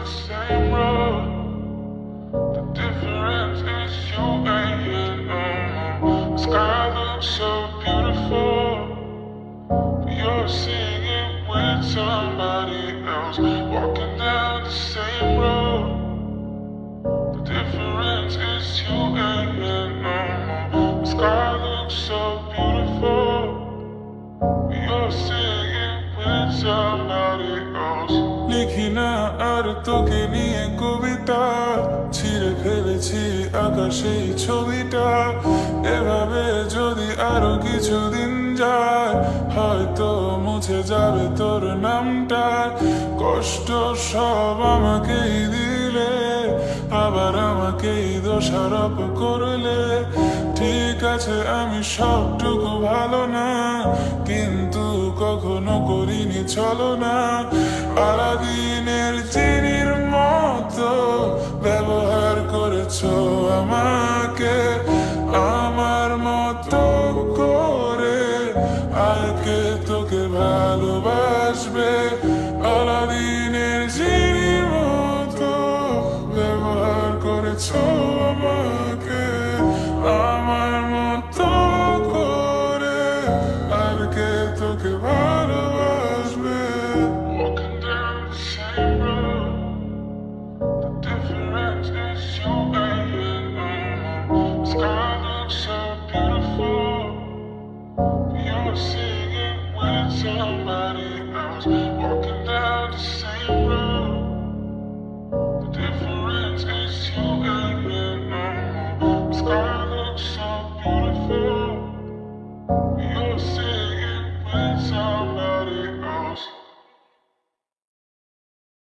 same road. The difference is you ain't here no more. The sky looks so beautiful, but you're seeing it with somebody else. Walking down the same road. The difference is you ain't here no more. The sky looks so beautiful, but you're seeing it with somebody else. লিখি না আর তোকে নিয়ে কবিতা, ছিঁড়ে ফেলেছি আকাশে ছবিটা। এভাবে যদি আরো কিছুদিন যায়, হয়তো মুছে যাবে তোর নামটা। কষ্ট সব আমাকেই দিলে, আবার আমাকেই দোষারোপ করলে। ঠিক আছে আমি সবটুকু ভালো না, কিন্তু কখনো করিনি চলো না। আলাদিনের চিনির মতো ব্যবহার করেছো আমাকে, আমার মতো করে আর কে তোকে ভালোবাসবে। আলাদিনের চিনির মতো ব্যবহার করেছো আমাকে, আমার মতো করে আর কে তোকে ভালোবাসবে। Walking down the same road, the difference is you ain't here no more. The sky looks so beautiful, but you're seeing it with somebody else. Walking down the same road, the difference is you ain't here no more. The sky looks so beautiful, but you're seeing it with somebody else.